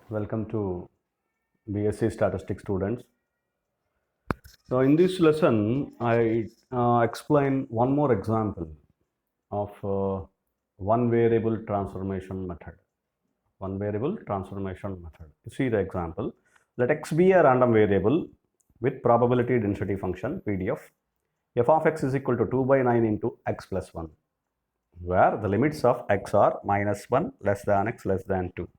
Welcome to BSc Statistics students. So in this lesson, I explain one more example of one variable transformation method. One variable transformation method. You see the example. Let x be a random variable with probability density function PDF. F of x is equal to 2 by 9 into x plus 1, where the limits of x are minus 1, less than x, less than 2.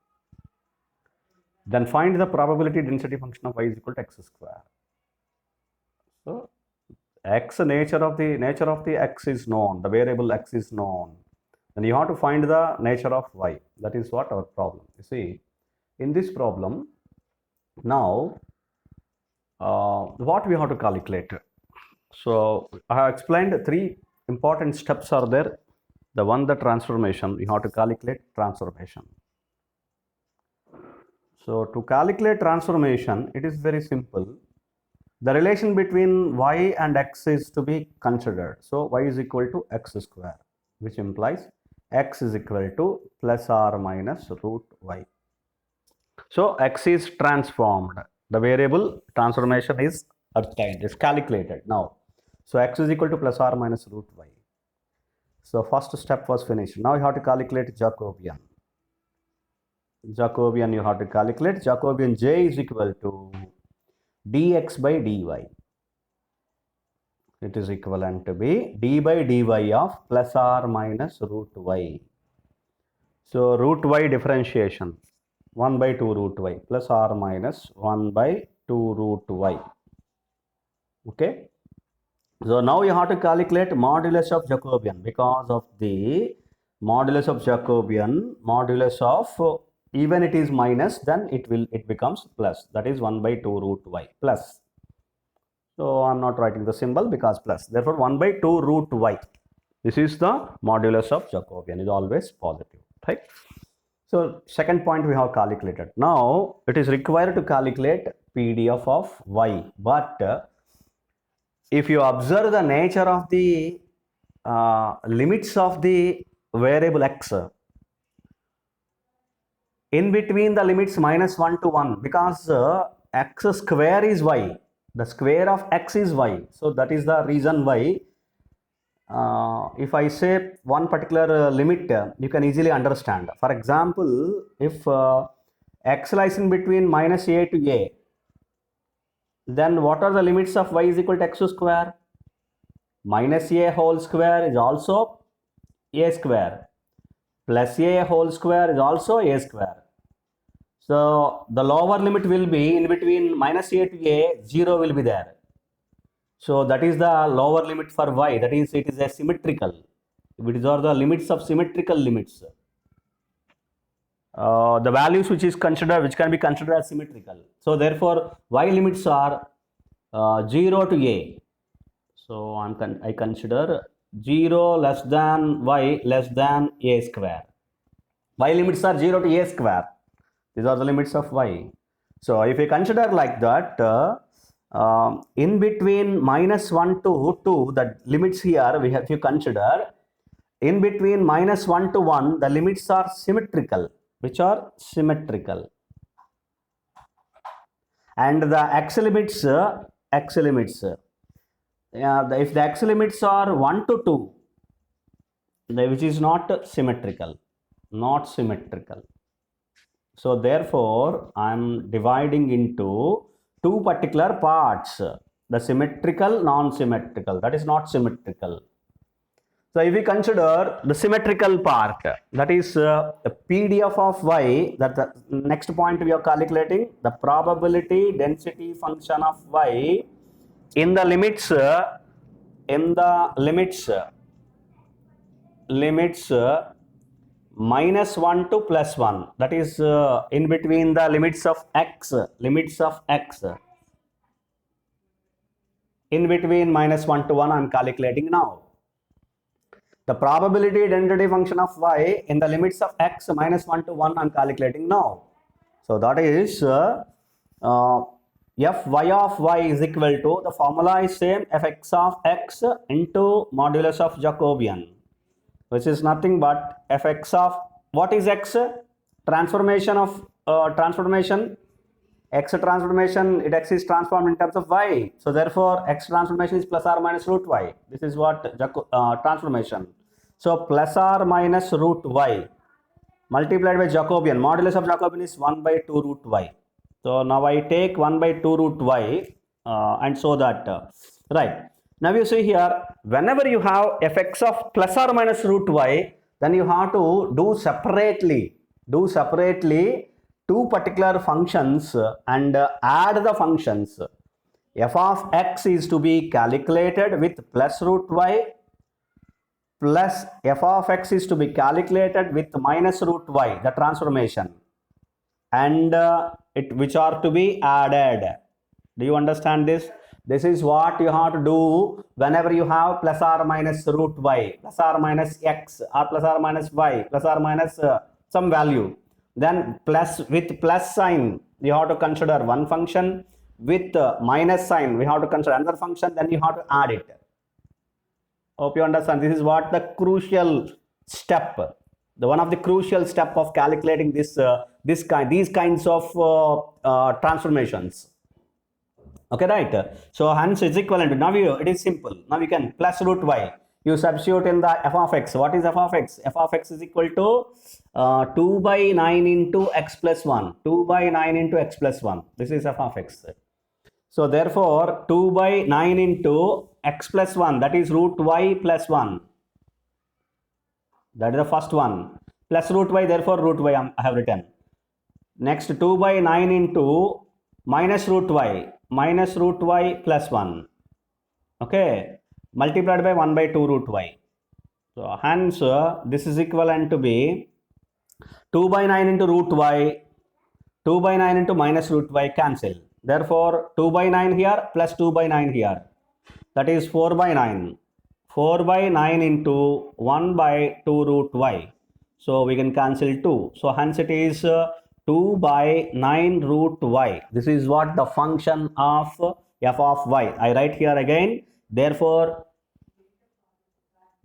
Then find the probability density function of y is equal to x square. So nature of the x is known, the variable x is known. Then you have to find the nature of y. That is what our problem. You see, in this problem, now what we have to calculate. So I have explained three important steps are there. The transformation, you have to calculate transformation. So to calculate transformation, it is very simple. The relation between y and x is to be considered. So y is equal to x square, which implies x is equal to plus or minus root y. So x is transformed. The variable transformation is obtained, is calculated now. So x is equal to plus or minus root y. So first step was finished. Now you have to calculate Jacobian. Jacobian you have to calculate. Jacobian J is equal to dx by dy. It is equivalent to be d by dy of plus or minus root y. So root y differentiation 1 by 2 root y plus or minus 1 by 2 root y. Okay. So now you have to calculate modulus of Jacobian, because of the modulus of Jacobian, modulus of even it is minus, then it becomes plus, that is 1 by 2 root y plus. So I am not writing the symbol because plus, therefore 1 by 2 root y. This is the modulus of Jacobian, is always positive, right? So second point we have calculated. Now it is required to calculate PDF of y, but if you observe the nature of the limits of the variable x, in between the limits minus 1 to 1, because x square is y, the square of x is y, so that is the reason why if I say one particular limit, you can easily understand. For example, if x lies in between minus a to a, then what are the limits of y is equal to x square? Minus a whole square is also a square, plus a whole square is also a square. So the lower limit will be in between minus a to a, 0 will be there. So that is the lower limit for y, that is it is a symmetrical. These are the limits of symmetrical limits. The values which can be considered as symmetrical. So therefore y limits are 0 to a. So I consider 0 less than y less than a square. Y limits are 0 to a square. These are the limits of y. So if you consider like that, in between minus 1 to 2, the limits here we have to consider in between minus 1 to 1, the limits are symmetrical, which are symmetrical. And the x limits, if the x limits are 1 to 2, which is not symmetrical. So therefore, I am dividing into two particular parts, the symmetrical, non-symmetrical, that is not symmetrical. So if we consider the symmetrical part, that is the PDF of y, that the next point we are calculating, the probability density function of y in the limits minus 1 to plus 1, that is in between the limits of x, in between minus 1 to 1 I am calculating now. The probability density function of y in the limits of x minus 1 to 1 I am calculating now. So that is fy of y is equal to, the formula is same, fx of x into modulus of Jacobian, which is nothing but fx of, what is x? transformation of transformation, x transformation, x is transformed in terms of y. So therefore, x transformation is plus or minus root y. This is what transformation. So plus or minus root y multiplied by Jacobian. Modulus of Jacobian is 1 by 2 root y. So now I take 1 by 2 root y and so that, right. Now you see here, whenever you have fx of plus or minus root y, then you have to do separately two particular functions and add the functions. F of x is to be calculated with plus root y, plus f of x is to be calculated with minus root y, the transformation, and which are to be added. Do you understand this? This is what you have to do whenever you have plus or minus root y, plus or minus x, or plus or minus y, plus or minus some value. Then with plus sign, you have to consider one function. With minus sign, we have to consider another function. Then you have to add it. Hope you understand. This is what the crucial step, one of the crucial step of calculating these kinds of transformations. Okay, right? So hence it's equivalent. Now it is simple. Now you can plus root y. You substitute in the f of x. What is f of x? F of x is equal to 2 by 9 into x plus 1. 2 by 9 into x plus 1. This is f of x. So therefore 2 by 9 into x plus 1, that is root y plus 1. That is the first one. Plus root y, therefore root y I have written. Next 2 by 9 into minus root y plus 1. Okay. Multiplied by 1 by 2 root y. So hence this is equivalent to be 2 by 9 into root y, 2 by 9 into minus root y cancel. Therefore 2 by 9 here plus 2 by 9 here. That is 4 by 9. 4 by 9 into 1 by 2 root y. So we can cancel 2. So hence it is 2 by 9 root y. This is what the function of f of y. I write here again. Therefore,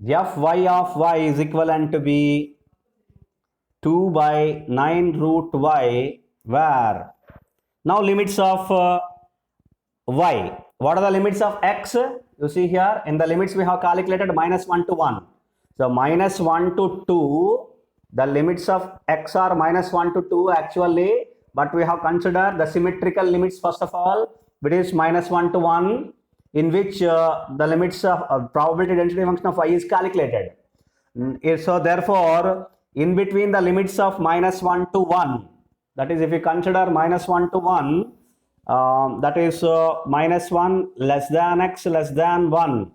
fy of y is equivalent to be 2 by 9 root y, where now limits of y. What are the limits of x? You see here in the limits we have calculated minus 1 to 1. So minus 1 to 2, the limits of x are minus 1 to 2 actually, but we have considered the symmetrical limits first of all, which is minus 1 to 1, in which the limits of probability density function of y is calculated. So therefore, in between the limits of minus 1 to 1, that is if you consider minus 1 to 1, that is minus 1 less than x less than 1.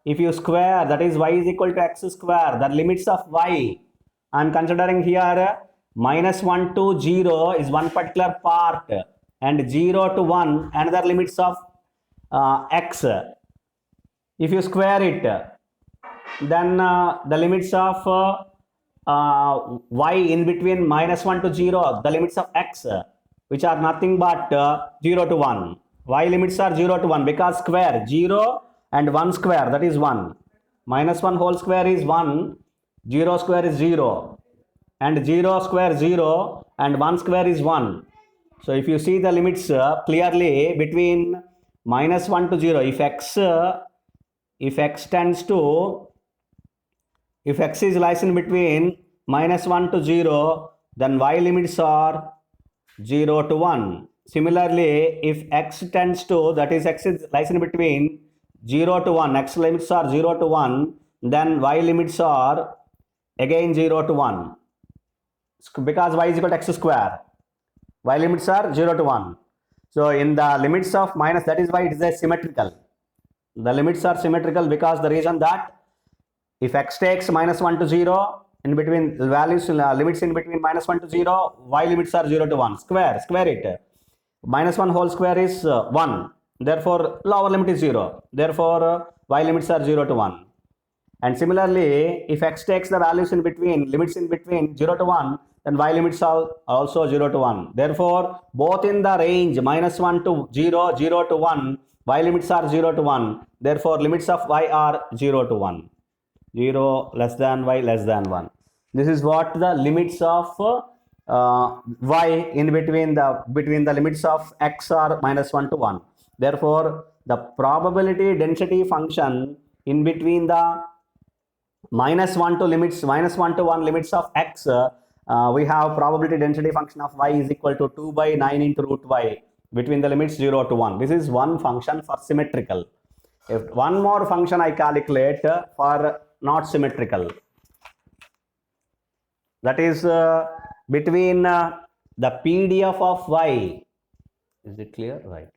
If you square, that is y is equal to x square, the limits of y, I am considering here minus 1 to 0 is one particular part, and 0 to 1 another limits of x. If you square it, then the limits of y in between minus 1 to 0, the limits of x, which are nothing but 0 to 1. Y limits are 0 to 1 because square 0 and 1 square, that is 1. Minus 1 whole square is 1, 0 square is 0, and 0 square 0 and 1 square is 1. So if you see the limits clearly between minus 1 to 0, if x is lies in between minus 1 to 0, then y limits are 0 to 1. Similarly, if x tends to, that is x is lies in between 0 to 1, x limits are 0 to 1, then y limits are again 0 to 1, because y is equal to x square. Y limits are 0 to 1. So in the limits of minus, that is why it is a symmetrical. The limits are symmetrical because the reason that if x takes minus 1 to 0, in between values, limits in between minus 1 to 0, y limits are 0 to 1. Square it. Minus 1 whole square is 1. Therefore, lower limit is 0. Therefore, y limits are 0 to 1. And similarly, if x takes the values in between, limits in between 0 to 1, then y limits are also 0 to 1. Therefore, both in the range minus 1 to 0, 0 to 1, y limits are 0 to 1. Therefore, limits of y are 0 to 1. 0 less than y less than 1. This is what the limits of y in between the limits of x are -1 to 1. Therefore, the probability density function in between the -1 to 1 limits of x, we have probability density function of y is equal to 2 by 9 into root y between the limits 0 to 1. This is one function for symmetrical. If one more function I calculate for not symmetrical, that is between the PDF of y. Is it clear? Right.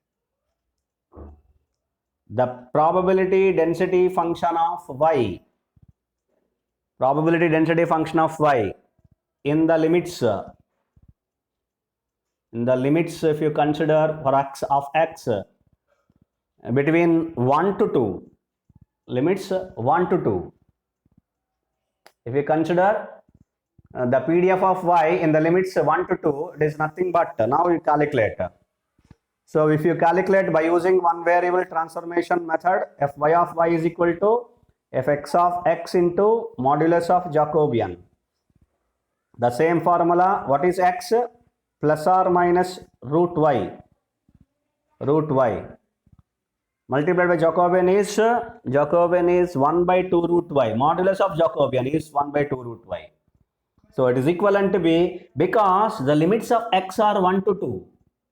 The probability density function of y, in the limits, if you consider for x of x between 1 to 2, limits 1 to 2, if you consider the PDF of y in the limits 1 to 2, it is nothing but, now you calculate. So if you calculate by using one variable transformation method, fy of y is equal to fx of x into modulus of Jacobian. The same formula, what is x? Plus or minus root y multiplied by Jacobian is 1 by 2 root y. Modulus of Jacobian is 1 by 2 root y. So it is equivalent to be, because the limits of x are 1 to 2.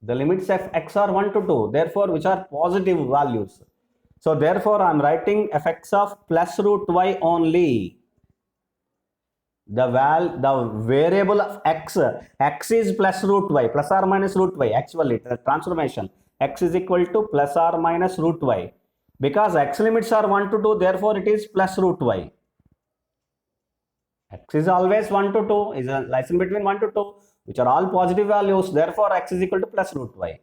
The limits of x are 1 to 2, therefore which are positive values. So therefore I am writing fx of plus root y only. The variable of x is plus root y, plus or minus root y. Actually, the transformation x is equal to plus or minus root y. Because x limits are 1 to 2, therefore it is plus root y. X is always 1 to 2, is a lies in between 1 to 2, which are all positive values. Therefore, x is equal to plus root y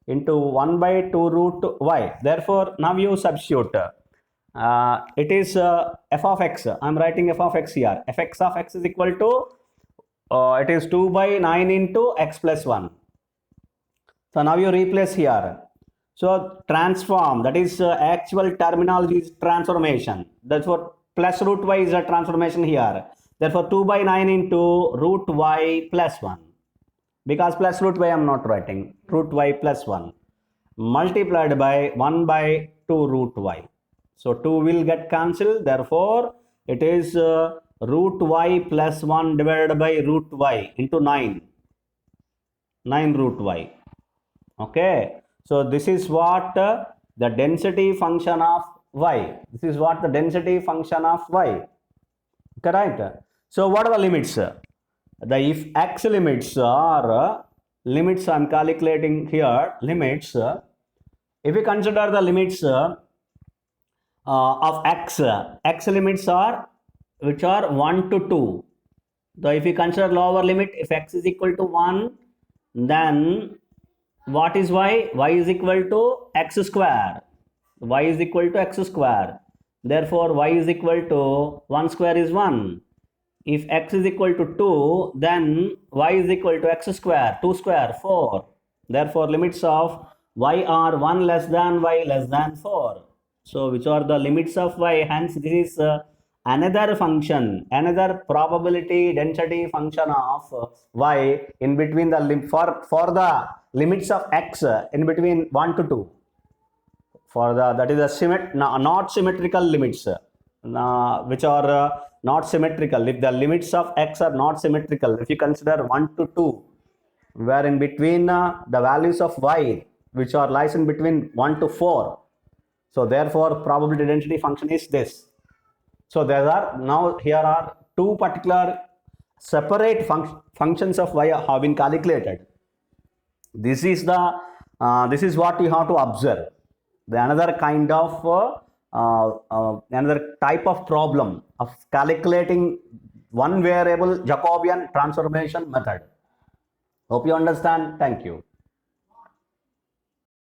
into 1 by 2 root y. Therefore, now you substitute. It is f of x. I am writing f of x here. fx of x is equal to, it is 2 by 9 into x plus 1. So now you replace here. So transform, that is actual terminology is transformation. That's what plus root y is a transformation here. Therefore 2 by 9 into root y plus 1. Because plus root y I am not writing. Root y plus 1 multiplied by 1 by 2 root y. So 2 will get cancelled. Therefore it is root y plus 1 divided by root y into 9 root y. Okay. So this is what the density function of y. This is what the density function of y. Correct. So what are the limits? If x limits are limits, I am calculating here limits. If we consider the limits of x limits are which are 1 to 2. So if we consider lower limit, if x is equal to 1, then what is y? Y is equal to x square. Y is equal to x square. Therefore, y is equal to 1 square is 1. If x is equal to 2, then y is equal to x square, 2 square, 4. Therefore, limits of y are 1 less than y less than 4. So, which are the limits of y? Hence, this is another function, another probability density function of y in between the for the limits of x in between 1 to 2. For the, that is a not symmetrical limits, which are not symmetrical. If the limits of x are not symmetrical, if you consider 1 to 2, where in between the values of y, which are lies in between 1 to 4. So therefore probability density function is this. So there are, now here are two particular separate functions of y have been calculated. This is the this is what you have to observe. The another kind of another type of problem of calculating one variable Jacobian transformation method. Hope you understand. Thank you.